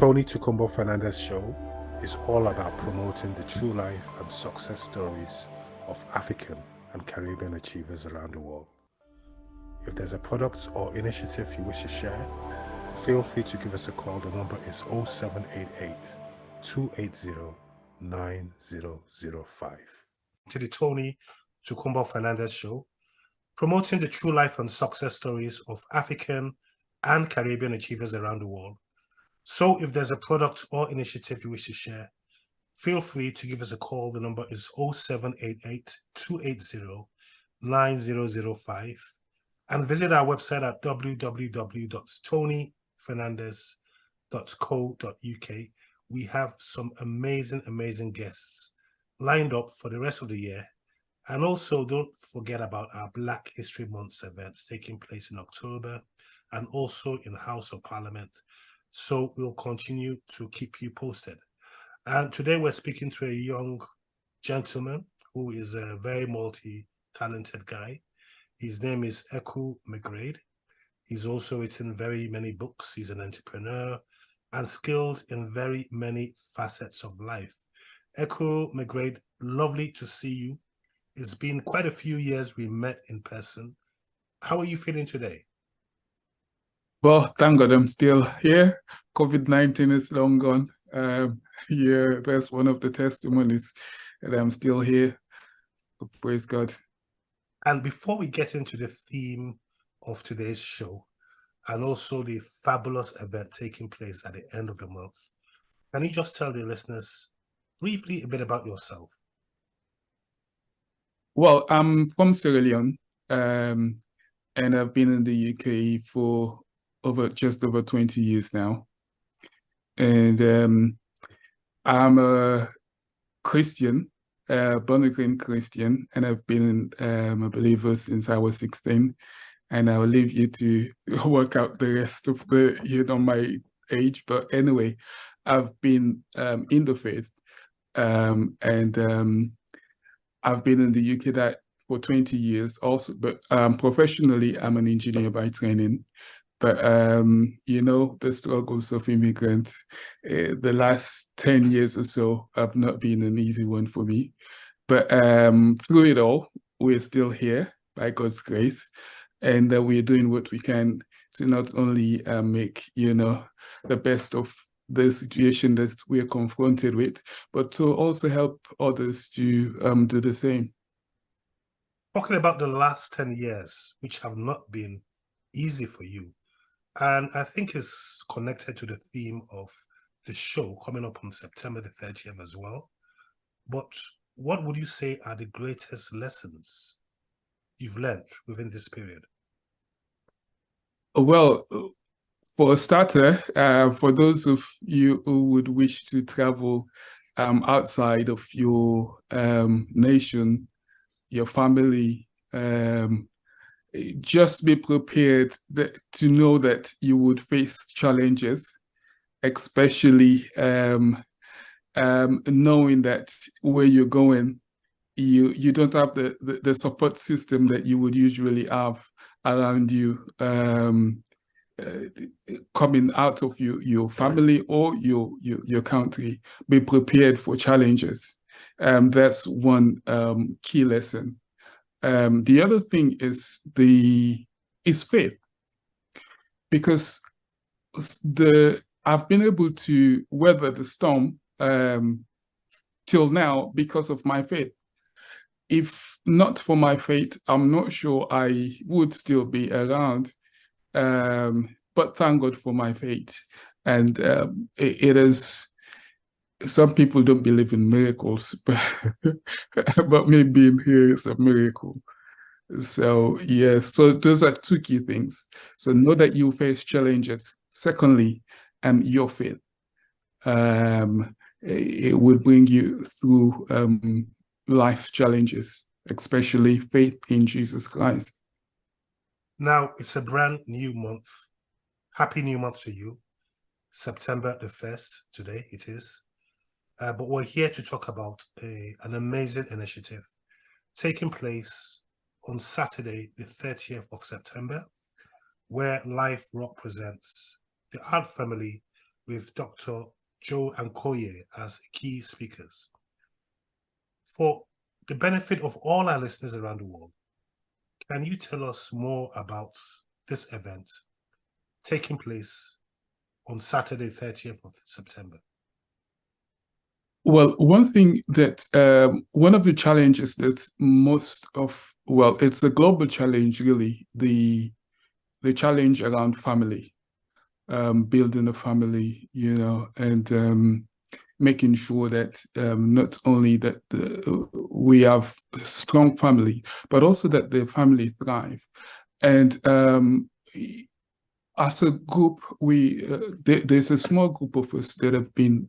Tony Tukumbo Fernandez show is all about promoting the true life and success stories of African and Caribbean achievers around the world. If there's a product or initiative you wish to share, feel free to give us a call. The number is 0788 280 9005. To the Tony Tukumbo Fernandez show, promoting the true life and success stories of African and Caribbean achievers around the world. So if there's a product or initiative you wish to share, feel free to give us a call. The number is 0788 280 9005 and visit our website at www.tonyfernandez.co.uk. We have some amazing guests lined up for the rest of the year. And also don't forget about our Black History Month events taking place in October and also in House of Parliament. So we'll continue to keep you posted. And today we're speaking to a young gentleman who is a very multi-talented guy. His name is Eku McGrade. He's also written very many books. He's an entrepreneur and skilled in very many facets of life. Eku McGrade, lovely to see you. It's been quite a few years we met in person. How are you feeling today? Well, thank God I'm still here. COVID-19 is long gone. Yeah, that's one of the testimonies that I'm still here. Praise God. And before we get into the theme of today's show, and also the fabulous event taking place at the end of the month, can you just tell the listeners briefly a bit about yourself? Well, I'm from Sierra Leone, and I've been in the UK for just over 20 years now. And I'm a Christian, born again Christian, and I've been a believer since I was 16. And I'll leave you to work out the rest of my age. But anyway, I've been in the faith, and I've been in the UK for 20 years also. But professionally, I'm an engineer by training. But, the struggles of immigrants, the last 10 years or so have not been an easy one for me. But through it all, we're still here by God's grace. And we're doing what we can to not only make, the best of the situation that we're confronted with, but to also help others to do the same. Talking about the last 10 years, which have not been easy for you, and I think it's connected to the theme of the show coming up on September the 30th as well. But what would you say are the greatest lessons you've learned within this period? Well, for a starter, for those of you who would wish to travel outside of your nation, your family, just be prepared to know that you would face challenges, especially knowing that where you're going, you don't have the support system that you would usually have around you, coming out of your family or your country. Be prepared for challenges. That's one key lesson. The other thing is faith, because I've been able to weather the storm till now because of my faith. If not for my faith, I'm not sure I would still be around. But thank God for my faith. And it is. Some people don't believe in miracles, but me being here is a miracle. So, yes, so those are two key things. So know that you face challenges. Secondly, your faith. It will bring you through life challenges, especially faith in Jesus Christ. Now, it's a brand new month. Happy new month to you. September the 1st, today it is. But we're here to talk about an amazing initiative taking place on Saturday, the 30th of September, where Life Rock presents the Art Family with Dr. Joe ANKOYE as key speakers. For the benefit of all our listeners around the world, can you tell us more about this event taking place on Saturday, 30th of September? Well, one thing that one of the challenges that it's a global challenge, really, the challenge around family, building a family, and making sure that not only that we have a strong family, but also that the family thrive. And as a group, there's a small group of us that have been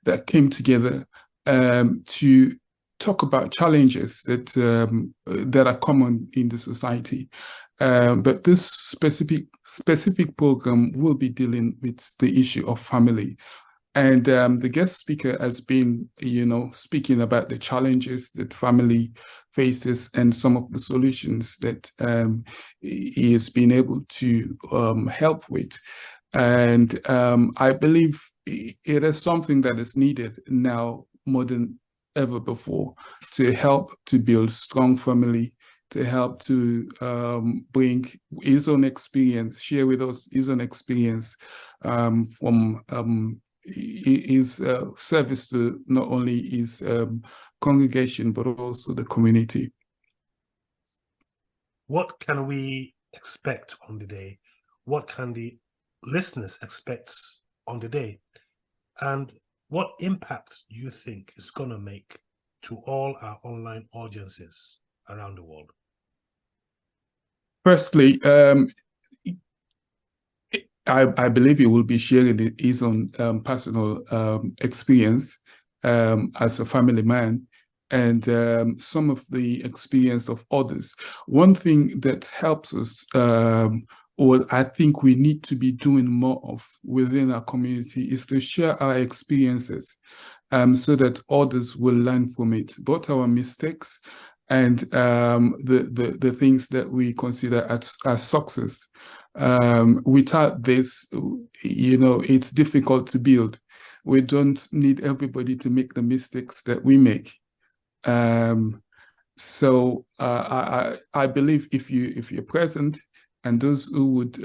that came together to talk about challenges that are common in the society. But this specific program will be dealing with the issue of family. And the guest speaker has been, speaking about the challenges that family faces and some of the solutions that he has been able to help with. And I believe it is something that is needed now more than ever before to help to build strong family, to help to bring his own experience, share with us his own experience from his service to not only his congregation, but also the community. What can we expect on the day? What can the listeners expect on the day? And what impact do you think is going to make to all our online audiences around the world? Firstly, I believe he will be sharing his own personal experience as a family man and some of the experience of others. One thing that helps us, or I think we need to be doing more of within our community, is to share our experiences so that others will learn from it, both our mistakes and the things that we consider as success. Without this, it's difficult to build. We don't need everybody to make the mistakes that we make. So I believe if you're present, and those who would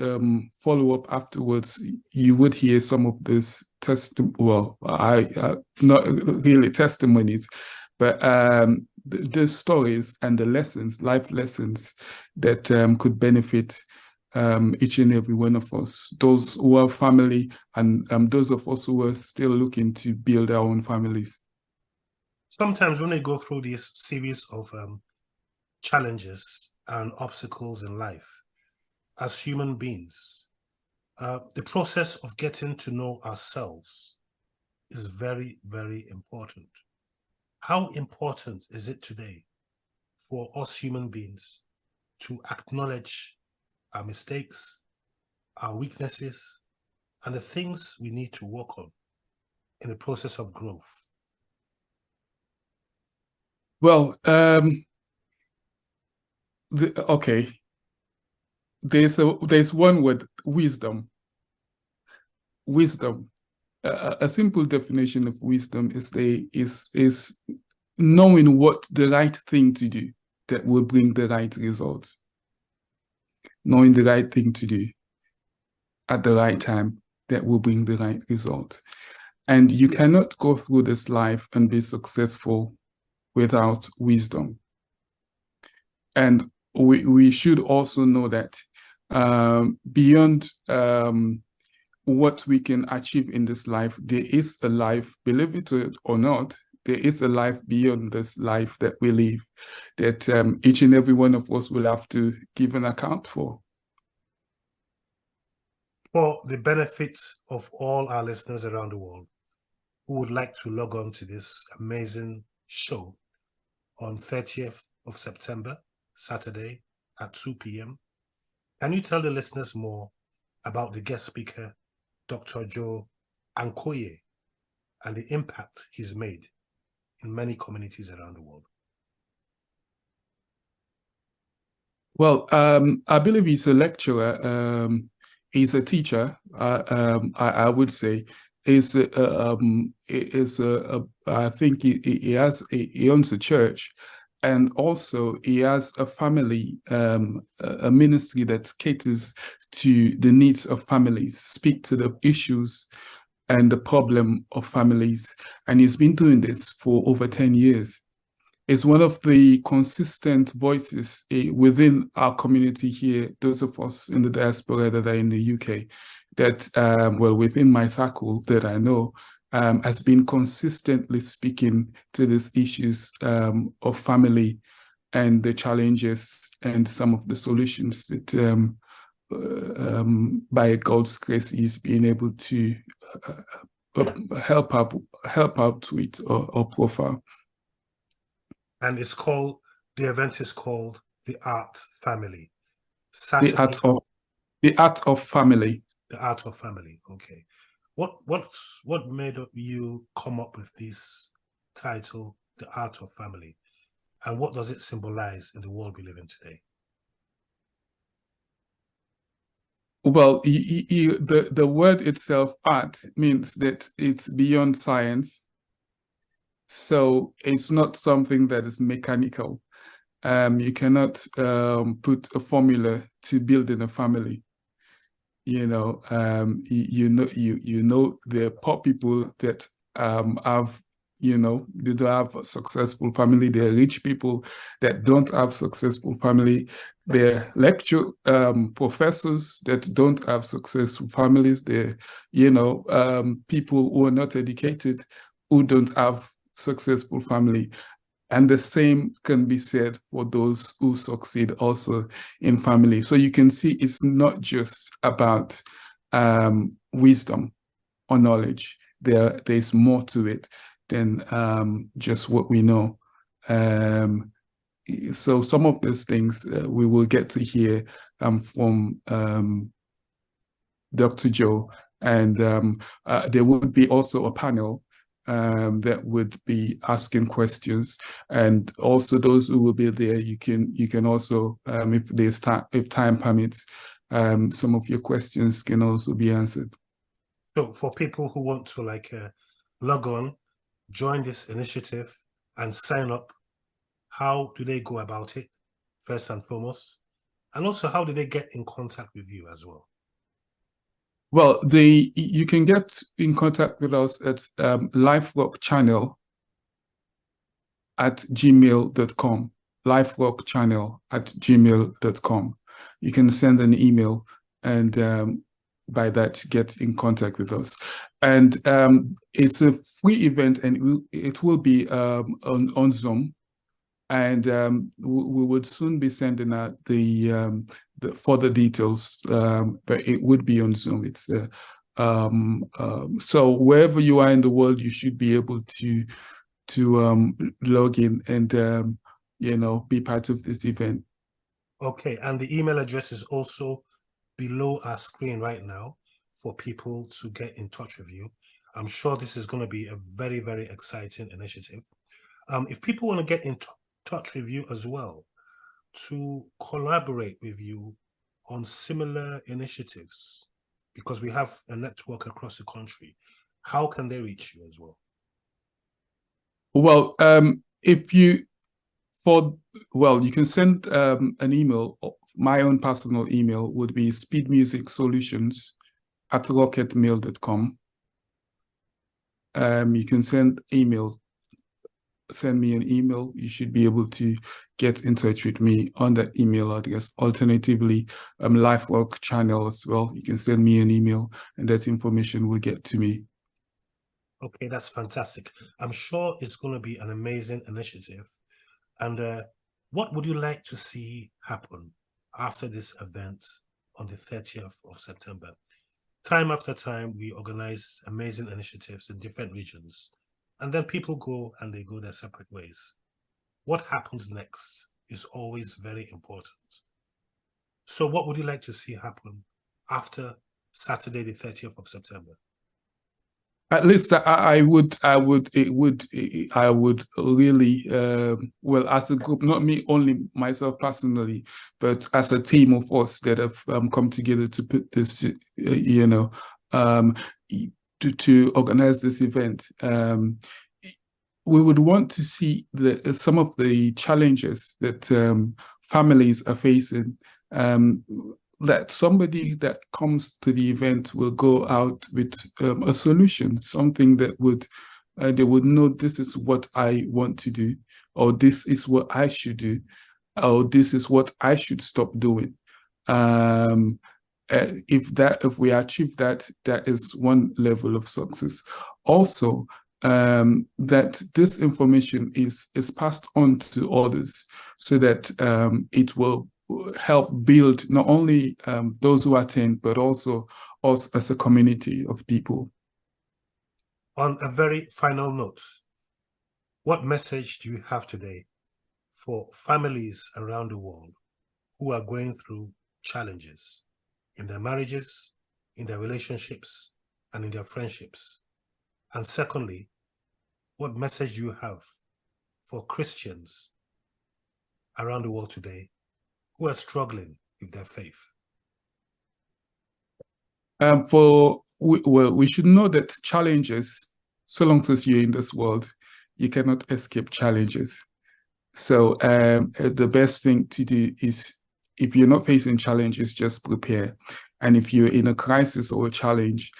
follow up afterwards, you would hear some of this not really testimonies, but the stories and the lessons, life lessons that could benefit each and every one of us, those who are family and those of us who are still looking to build our own families. Sometimes when they go through this series of challenges and obstacles in life, as human beings, the process of getting to know ourselves is very, very important. How important is it today for us human beings to acknowledge our mistakes, our weaknesses, and the things we need to work on in the process of growth? Well, okay. There's one word: wisdom. Wisdom. A simple definition of wisdom is knowing what the right thing to do that will bring the right results. Knowing the right thing to do at the right time that will bring the right result. And you cannot go through this life and be successful without wisdom. And we should also know that beyond what we can achieve in this life, there is a life, believe it or not, there is a life beyond this life that we live, that each and every one of us will have to give an account for. For the benefit of all our listeners around the world who would like to log on to this amazing show on 30th of September, Saturday at 2 p.m., can you tell the listeners more about the guest speaker, Dr. Joe ANKOYE, and the impact he's made in many communities around the world? Well, I believe he's a lecturer He's a teacher. I would say I think he owns a church, and also he has a family, a ministry that caters to the needs of families, speak to the issues and the problem of families, and he's been doing this for over 10 years. Is one of the consistent voices within our community here, those of us in the diaspora that are in the UK, that, well, within my circle that I know, has been consistently speaking to these issues of family and the challenges and some of the solutions that, by God's grace, he's been able to help out with or profile. And it's called, the event is called The Art Family. The Art of Family. The Art of Family. Okay. What made you come up with this title, The Art of Family? And what does it symbolize in the world we live in today? Well, the word itself, art, means that it's beyond science. So it's not something that is mechanical. You cannot put a formula to building a family. You know, you know there are poor people that have, you know, they don't have a successful family. There are rich people that don't have successful family. There are lecture professors that don't have successful families. There, you know, people who are not educated who don't have successful family. And the same can be said for those who succeed also in family. So you can see it's not just about wisdom or knowledge. There's more to it than just what we know. So some of those things we will get to hear from Dr. Joe, and there would be also a panel that would be asking questions, and also those who will be there, you can also, if time permits, some of your questions can also be answered. So for people who want to log on, join this initiative and sign up, how do they go about it, first and foremost? And also, how do they get in contact with you as well? Well, you can get in contact with us at liferockchannel@gmail.com. liferockchannel@gmail.com. You can send an email, and by that get in contact with us. And it's a free event, and it will be on Zoom. And we would soon be sending out the further details, but it would be on Zoom. It's so wherever you are in the world, you should be able to log in and you know, be part of this event. Okay, and the email address is also below our screen right now for people to get in touch with you. I'm sure this is going to be a very, very exciting initiative. If people want to get in touch with you as well, to collaborate with you on similar initiatives, because we have a network across the country, how can they reach you as well? Well, you can send an email. My own personal email would be speedmusicsolutions@rocketmail.com. You can send me an email. You should be able to get in touch with me on that email address. Alternatively, LifeWork channel as well. You can send me an email, and that information will get to me. Okay, that's fantastic. I'm sure it's going to be an amazing initiative. And what would you like to see happen after this event on the 30th of September? Time after time, we organize amazing initiatives in different regions, and then people go and they go their separate ways. What happens next is always very important. So what would you like to see happen after Saturday, the 30th of September? At least I would really well, as a group, not me only myself personally, but as a team of us that have come together to put this to organize this event. We would want to see some of the challenges that families are facing, that somebody that comes to the event will go out with a solution, something that would they would know, this is what I want to do, or this is what I should do, or this is what I should stop doing. If we achieve that, that is one level of success. Also, that this information is passed on to others, so that it will help build not only those who attend, but also us as a community of people. On a very final note, what message do you have today for families around the world who are going through challenges in their marriages, in their relationships, and in their friendships? And secondly, what message do you have for Christians around the world today who are struggling with their faith? We should know that challenges, so long as you're in this world, you cannot escape challenges. So the best thing to do is, if you're not facing challenges, just prepare. And if you're in a crisis or a challenge,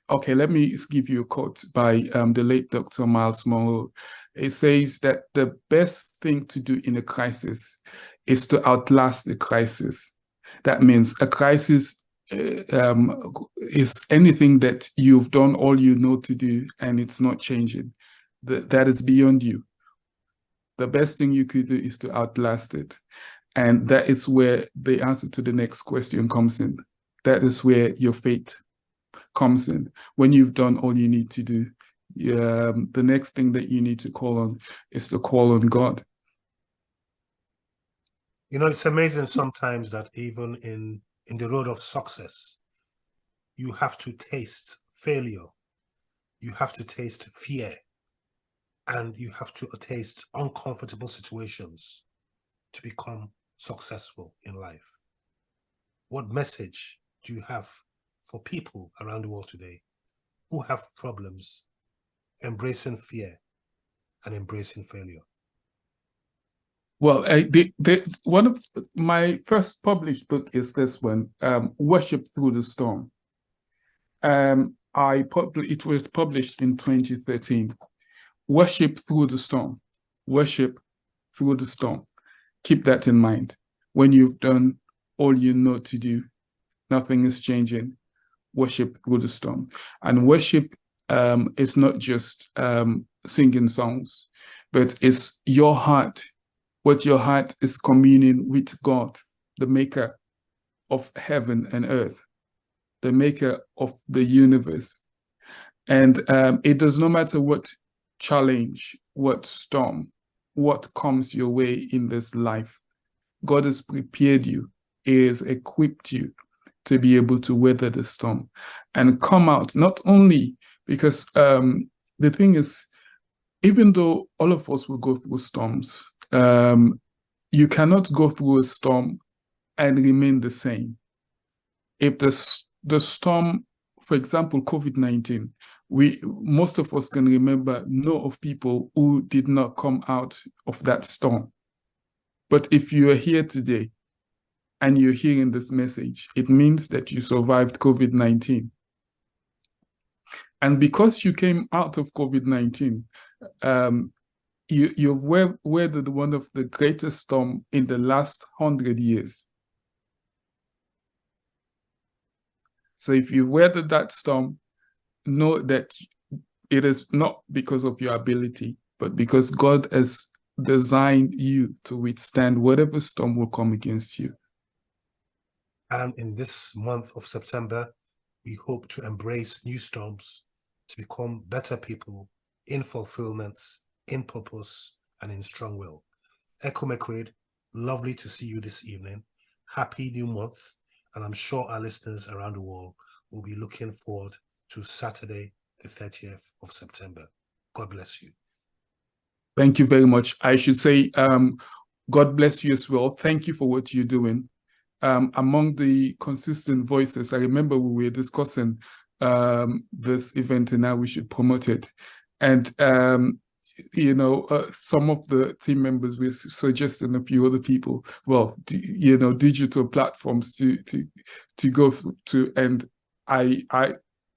okay, let me give you a quote by the late Dr. Miles Monroe. It says that the best thing to do in a crisis is to outlast the crisis. That means a crisis is anything that you've done all you know to do and it's not changing. That is beyond you. The best thing you could do is to outlast it. And that is where the answer to the next question comes in. That is where your faith comes in. When you've done all you need to do, the next thing that you need to call on is to call on God. You know, it's amazing sometimes that even in the road of success, you have to taste failure, you have to taste fear, and you have to taste uncomfortable situations to become successful in life. What message do you have for people around the world today who have problems embracing fear and embracing failure? Well, one of my first published book is this one, Worship Through the Storm. It was published in 2013. Worship through the storm. Worship through the storm. Keep that in mind. When you've done all you know to do, nothing is changing. Worship through the storm. And worship is not just singing songs, but it's your heart. What your heart is communing with God, the maker of heaven and earth, the maker of the universe. And it does not matter what challenge, what storm, what comes your way in this life. God has prepared you, He has equipped you to be able to weather the storm and come out, not only because the thing is, even though all of us will go through storms, you cannot go through a storm and remain the same. If the storm, for example, COVID-19, most of us can know of people who did not come out of that storm. But if you are here today and you're hearing this message, it means that you survived COVID-19. And because you came out of COVID-19, you've weathered one of the greatest storms in the last 100 years. So if you've weathered that storm, know that it is not because of your ability, but because God has designed you to withstand whatever storm will come against you. And in this month of September, we hope to embrace new storms to become better people in fulfillments, in purpose, and in strong will. ANKOYE, lovely to see you this evening. Happy new month. And I'm sure our listeners around the world will be looking forward to Saturday, the 30th of September. God bless you. Thank you very much. I should say, God bless you as well. Thank you for what you're doing. Among the consistent voices, I remember we were discussing this event and how we should promote it. And, you know, some of the team members were suggesting a few other people, well, you know, digital platforms to go through to. And I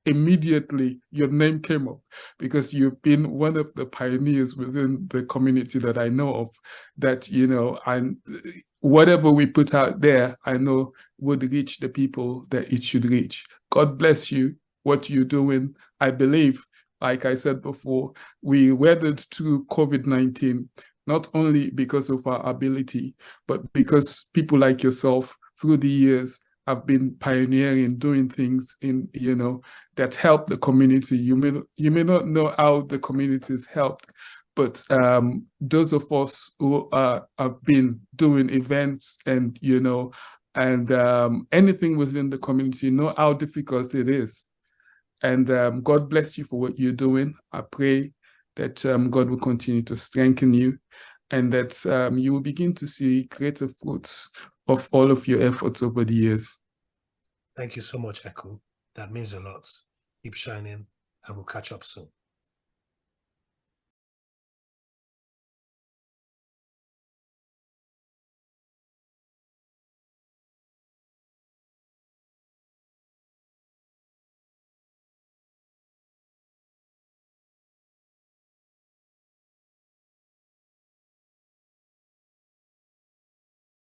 immediately your name came up because you've been one of the pioneers within the community that I know of, that, you know, and whatever we put out there, I know would reach the people that it should reach. God bless you, what you're doing. I believe, like I said before, we weathered through COVID-19, not only because of our ability, but because people like yourself through the years have been pioneering, doing things in, you know, that help the community. You may not know how the community is helped, but those of us who have been doing events and, you know, and anything within the community know how difficult it is. And God bless you for what you're doing. I pray that God will continue to strengthen you, and that you will begin to see greater fruits of all of your efforts over the years. Thank you so much, Echo. That means a lot. Keep shining, and we'll catch up soon.